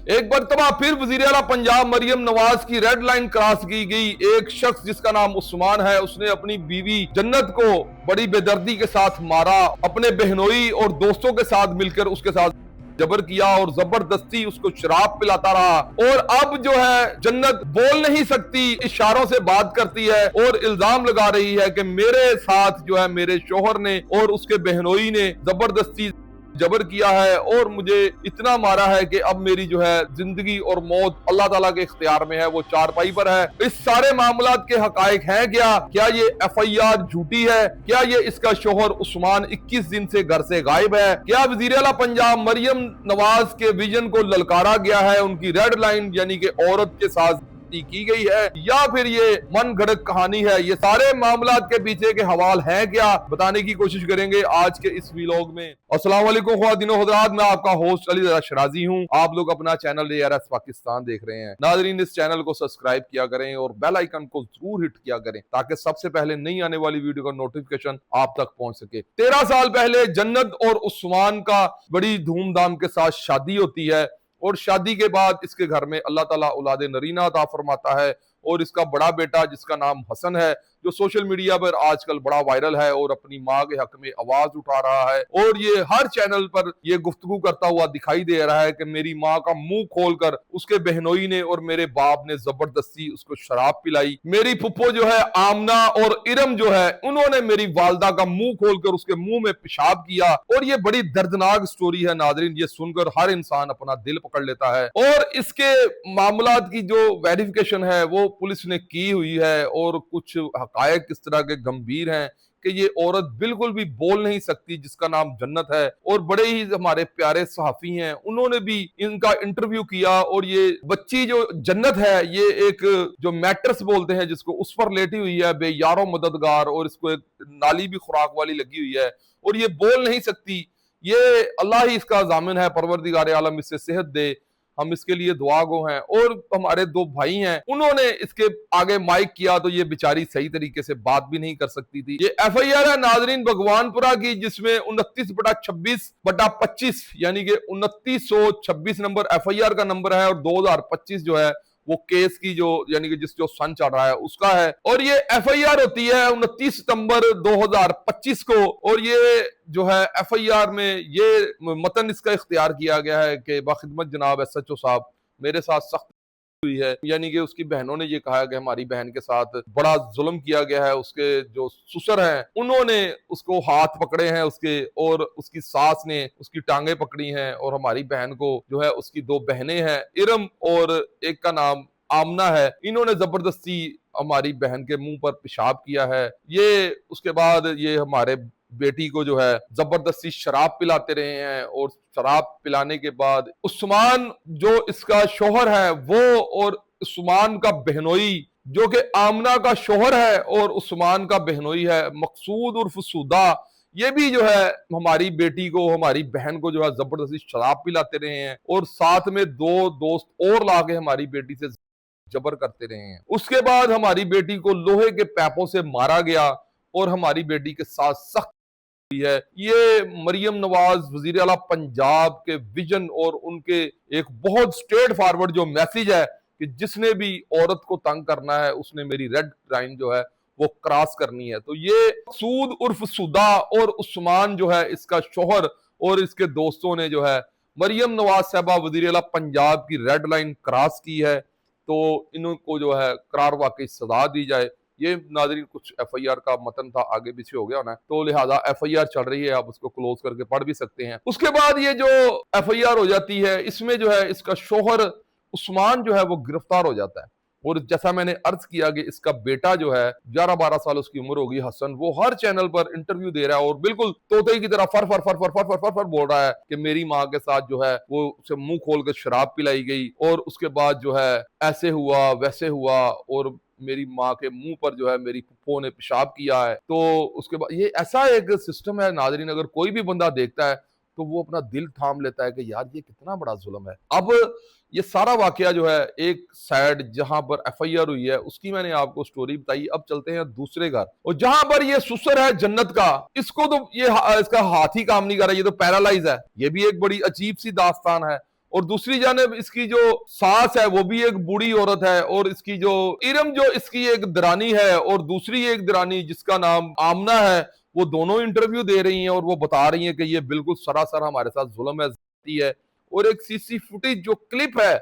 एक मरतबा फिर वजीर आला पंजाब मरियम नवाज की रेड लाइन क्रॉस की गई। एक शख्स जिसका नाम उस्मान है, उसने अपनी बीवी जन्नत को बड़ी बेदर्दी के साथ मारा, अपने बहनोई और दोस्तों के साथ मिलकर उसके साथ जबर किया और जबरदस्ती उसको शराब पिलाता रहा। और अब जो है जन्नत बोल नहीं सकती, इशारों से बात करती है और इल्जाम लगा रही है कि मेरे साथ जो है मेरे शोहर ने और उसके बहनोई ने जबरदस्ती जबर किया है और मुझे इतना मारा है कि अब मेरी जो है जिंदगी और मौत अल्लाह ताला के इख्तियार में है, वो चारपाई पर है। इस सारे मामलात के हकायक हैं क्या ये एफआईआर झूठी है? क्या ये इसका शोहर उस्मान 21 दिन से घर से गायब है? क्या वजीर आला पंजाब मरियम नवाज के विजन को ललकारा गया है, उनकी रेड लाइन यानी कि औरत के साथ की गई है, या फिर ये मन घड़त कहानी है? ये सारे मामलात के पीछे के हवाल हैं क्या, बताने की कोशिश करेंगे आज के इस व्लॉग में। अस्सलाम वालेकुम ख्वातीन व हज़रात, मैं आपका होस्ट अली रज़ा शराजी हूँ। आप लोग अपना चैनल ARS पाकिस्तान देख रहे हैं। नाज़रीन, इस चैनल को सब्सक्राइब किया करें और बेल आइकन को जरूर हिट किया करें ताकि सबसे पहले नई आने वाली वीडियो का नोटिफिकेशन आप तक पहुंच सके। 13 साल पहले जन्नत और उस्मान का बड़ी धूमधाम के साथ शादी होती है और शादी के बाद इसके घर में अल्लाह ताला औलाद नरीना अता फरमाता है और इसका बड़ा बेटा जिसका नाम हसन है, जो सोशल मीडिया पर आजकल बड़ा वायरल है और अपनी माँ के हक में आवाज उठा रहा है और ये हर चैनल पर ये गुफ्तगू करता हुआ दिखाई दे रहा है कि मेरी माँ का मुंह खोलकर उसके बहनोई ने और मेरे बाप ने जबरदस्ती उसको शराब पिलाई। मेरी फुप्पो जो है आमना और इरम जो है, उन्होंने मेरी वालदा का मुंह खोलकर उसके मुंह में पेशाब किया। और ये बड़ी दर्दनाक स्टोरी है नादरीन, ये सुनकर हर इंसान अपना दिल पकड़ लेता है। और इसके मामलात की जो वेरिफिकेशन है वो पुलिस ने की हुई है और कुछ हकायक किस तरह के गंभीर हैं कि ये औरत बिल्कुल भी बोल नहीं सकती जिसका नाम जन्नत है। और बड़े ही हमारे प्यारे सहाफी हैं, उन्होंने भी इनका इंटरव्यू किया और ये बच्ची जो जन्नत है ये एक जो मैट्रेस बोलते हैं जिसको, उस पर लेटी हुई है बेयारो मददगार, और इसको एक नाली भी खुराक वाली लगी हुई है और ये बोल नहीं सकती। ये अल्लाह ही इसका जामिन है, परवरदिगार आलम इससे सेहत दे, हम इसके लिए दुआ गो हैं। और हमारे दो भाई हैं, उन्होंने इसके आगे माइक किया तो ये बेचारी सही तरीके से बात भी नहीं कर सकती थी। ये एफआईआर है नाजरीन भगवानपुरा की, जिसमें 29/26/25 यानी कि 2926 नंबर एफआईआर का नंबर है और 2025 जो है वो केस की जो यानी कि जिस जो सन चल रहा है उसका है। और ये एफआईआर होती है 29 सितंबर 2025 को। और ये जो है एफआईआर में ये मतन इसका इख्तियार किया गया है कि बाखिदमत जनाब SHO साहब, मेरे साथ सख्त हुई है, यानी कि उसकी बहनों ने ये कहा कि हमारी बहन के साथ बड़ा जुल्म किया गया है। उसके जो ससुर हैं उन्होंने उसको हाथ पकड़े हैं उसके, और उसकी सास ने उसकी टांगे पकड़ी हैं, और हमारी बहन को जो है उसकी दो बहनें हैं इरम और एक का नाम आमना है, इन्होंने जबरदस्ती हमारी बहन के मुंह पर पेशाब किया है। ये उसके बाद ये हमारे बेटी को जो है जबरदस्ती शराब पिलाते रहे हैं और शराब पिलाने के बाद उस्मान जो इसका शोहर है वो और उस्मान का बहनोई जो कि आमना का शोहर है और उस्मान का बहनोई है मकसूद उर्फ सुदा, ये भी जो है हमारी बेटी को, हमारी बहन को जो है जबरदस्ती शराब पिलाते रहे हैं और साथ में दो दोस्त और लाके हमारी बेटी से जबर करते रहे हैं। उसके बाद हमारी बेटी को लोहे के पैपों से मारा गया और हमारी बेटी के साथ सख्त है। ये मरियम नवाज वजीर आला पंजाब के विजन और उनके एक बहुत स्ट्रेट फॉरवर्ड जो मैसेज है कि जिसने भी औरत को तंग करना है उसने मेरी रेड लाइन जो है वो क्रॉस करनी है। तो ये सूद उर्फ सुदा और उस्मान जो है इसका शोहर और इसके दोस्तों ने जो है मरियम नवाज साहबा वजीर आला पंजाब की रेड लाइन क्रॉस की है, तो इनको जो है करार वाकई सजा दी जाए। ये नाज़रीन कुछ एफआईआर का मतन था, आगे पीछे हो गया होना है, तो लिहाजा एफआईआर चल रही है, आप उसको क्लोज करके पढ़ भी सकते हैं। उसके बाद ये जो एफआईआर हो जाती है इसमें जो है इसका शोहर उस्मान जो है वो गिरफ्तार हो जाता है। और जैसा मैंने अर्ज किया कि इसका बेटा जो है 11-12 साल उसकी उम्र होगी हसन, वो हर चैनल पर इंटरव्यू दे रहा है और बिल्कुल तोते की तरह फर फर फर फर फर फर फर फर बोल रहा है कि मेरी माँ के साथ जो है वो उसे मुंह खोलकर शराब पिलाई गई और उसके बाद जो है ऐसे हुआ वैसे हुआ और मेरी माँ के मुंह पर जो है मेरी फुप्पो ने पेशाब किया है। तो उसके बाद ये ऐसा एक सिस्टम है नाजरीन, अगर कोई भी बंदा देखता है तो वो अपना दिल थाम लेता है कि यार ये कितना बड़ा जुल्म है। अब ये सारा वाकया जो है एक साइड जहां पर एफआईआर हुई है उसकी मैंने आपको स्टोरी बताई। अब चलते हैं दूसरे घर, और जहां पर ये ससुर है जन्नत का, इसको तो ये इसका हाथ ही काम नहीं कर रहा, ये तो पैरालाइज है। ये भी एक बड़ी अजीब सी दास्तान है। और दूसरी जानिब इसकी जो सास है वो भी एक बूढ़ी औरत है, और इसकी जो इरम जो इसकी एक दरानी है और दूसरी एक दरानी जिसका नाम आमना है, वो दोनों इंटरव्यू दे रही हैं और वो बता रही हैं कि ये बिल्कुल सरासर हमारे साथ जुल्म है, ज्यादती है। और एक सीसी फुटेज जो क्लिप है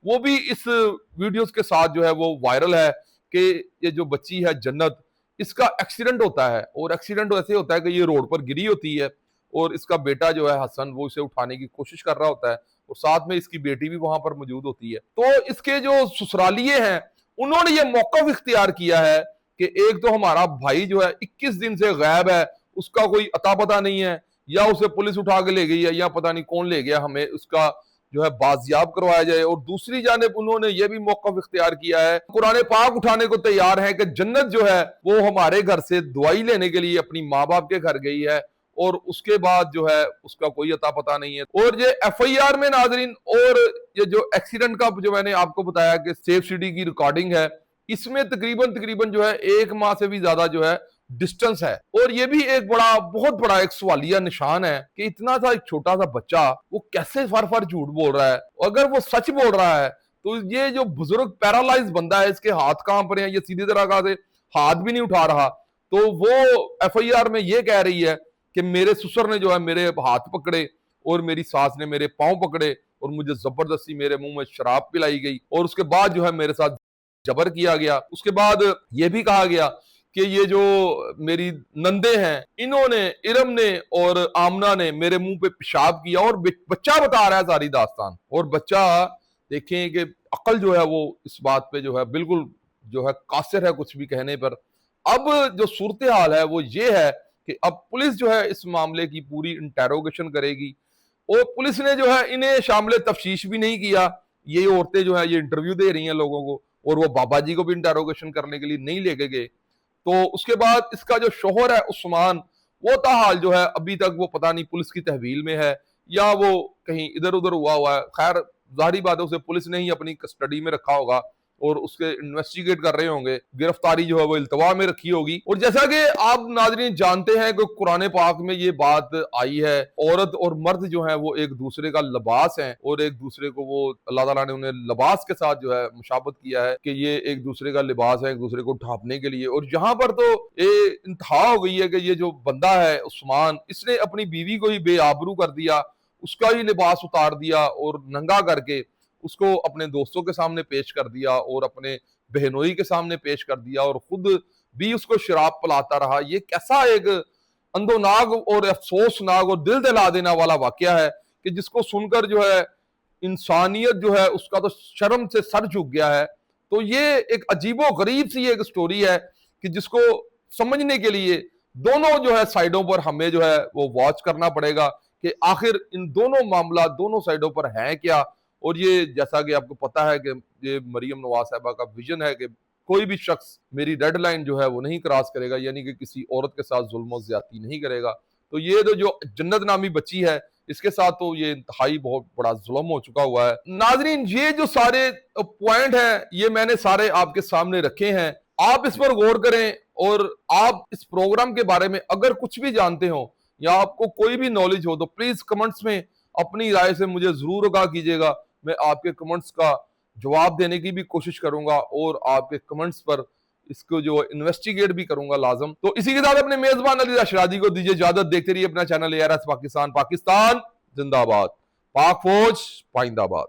वो भी इस वीडियोस के साथ जो है वो वायरल है कि ये जो बच्ची है जन्नत, इसका एक्सीडेंट होता है, और एक्सीडेंट ऐसे होता है कि ये रोड पर गिरी होती है और इसका बेटा जो है हसन वो इसे उठाने की कोशिश कर रहा होता है, और साथ में इसकी बेटी भी वहां पर मौजूद होती है। तो इसके जो ससुरालिये हैं उन्होंने ये मौका इख्तियार किया है कि एक तो हमारा भाई जो है 21 दिन से गायब है, उसका कोई अता पता नहीं है, या उसे पुलिस उठा के ले गई है या पता नहीं कौन ले गया, हमें उसका जो है बाजियाब करवाया जाए। और दूसरी जानिब उन्होंने ये भी मौका इख्तियार किया है, कुरान पाक उठाने को तैयार है कि जन्नत जो है वो हमारे घर से दवाई लेने के लिए अपनी माँ बाप के घर गई है, और उसके बाद जो है उसका कोई अता पता नहीं है। और ये एफआईआर में नाजरीन, और ये जो एक्सीडेंट का जो मैंने आपको बताया कि सेफ सिटी की रिकॉर्डिंग है, इसमें तकरीबन तकरीबन जो है 1 माह से भी ज्यादा जो है डिस्टेंस है। और ये भी एक बड़ा बहुत बड़ा एक सवालिया निशान है कि इतना सा एक छोटा सा बच्चा वो कैसे फर फर झूठ बोल रहा है। अगर वो सच बोल रहा है तो ये जो बुजुर्ग पैरालाइज बंदा है, इसके हाथ कांप रहे हैं, ये सीधी तरह का से हाथ भी नहीं उठा रहा, तो वो एफआईआर में ये कह रही है कि मेरे ससुर ने जो है मेरे हाथ पकड़े और मेरी सास ने मेरे पांव पकड़े और मुझे जबरदस्ती मेरे मुंह में शराब पिलाई गई, और उसके बाद जो है मेरे साथ जबर किया गया। उसके बाद ये भी कहा गया कि ये जो मेरी नंदे हैं इन्होंने, इरम ने और आमना ने मेरे मुंह पे पेशाब किया, और बच्चा बता रहा है सारी दास्तान। और बच्चा देखें कि अकल जो है वो इस बात पे जो है बिल्कुल जो है कासिर है कुछ भी कहने पर। अब जो सूरत हाल है वो ये है कि अब पुलिस जो है इस मामले की पूरी इंटेरोगेशन करेगी, और पुलिस ने जो है इन्हें शामिल तफ्तीश भी नहीं किया। ये औरतें जो है ये इंटरव्यू दे रही हैं लोगों को, और वो बाबा जी को भी इंटेरोगेशन करने के लिए नहीं लेके गए। तो उसके बाद इसका जो शोहर है उस्मान, वो ताहाल जो है अभी तक वो पता नहीं पुलिस की तहवील में है या वो कहीं इधर उधर हुआ है। खैर जाहिर बात है उसे पुलिस ने ही अपनी कस्टडी में रखा होगा और उसके इन्वेस्टिगेट कर रहे होंगे, गिरफ्तारी जो है वो इल्तवा में रखी होगी। और जैसा कि आप नाजरीन जानते हैं कि कुरान पाक में ये बात आई है, औरत और मर्द जो है वो एक दूसरे का लिबास है, और एक दूसरे को वो अल्लाह ताला ने उन्हें लिबास के साथ जो है मुशाबत किया है कि ये एक दूसरे का लिबास है, एक दूसरे को ढांपने के लिए। और यहाँ पर तो ये इंतहा हो गई है कि ये जो बंदा है उस्मान, इसने अपनी बीवी को ही बेआबरू कर दिया, उसका ही लिबास उतार दिया और नंगा करके उसको अपने दोस्तों के सामने पेश कर दिया और अपने बहनोई के सामने पेश कर दिया, और खुद भी उसको शराब पिलाता रहा। ये कैसा एक अंदोनाक और अफसोसनाक और दिल दहला देने वाला वाकया है कि जिसको सुनकर जो है इंसानियत जो है उसका तो शर्म से सर झुक गया है। तो ये एक अजीबो गरीब सी एक स्टोरी है कि जिसको समझने के लिए दोनों जो है साइडों पर हमें जो है वो वॉच करना पड़ेगा कि आखिर इन दोनों मामला दोनों साइडों पर है क्या। और ये जैसा कि आपको पता है कि ये मरियम नवाज साहबा का विजन है कि कोई भी शख्स मेरी रेड लाइन जो है वो नहीं क्रॉस करेगा, यानी कि किसी औरत के साथ जुल्म ज्यादती नहीं करेगा। तो ये जो जन्नत नामी बच्ची है इसके साथ तो ये इंतहाई बहुत बड़ा जुल्म हो चुका हुआ है। नाजरीन ये जो सारे पॉइंट हैं ये मैंने सारे आपके सामने रखे हैं, आप इस पर गौर करें, और आप इस प्रोग्राम के बारे में अगर कुछ भी जानते हो या आपको कोई भी नॉलेज हो तो प्लीज कमेंट्स में अपनी राय से मुझे जरूर आगाह कीजिएगा। मैं आपके कमेंट्स का जवाब देने की भी कोशिश करूंगा और आपके कमेंट्स पर इसको जो इन्वेस्टिगेट भी करूंगा लाजम। तो इसी के साथ अपने मेजबान अली शराजी को दीजिए इजाजत। देखते रहिए अपना चैनल ARS पाकिस्तान। पाकिस्तान जिंदाबाद, पाक फौज पाइंदाबाद।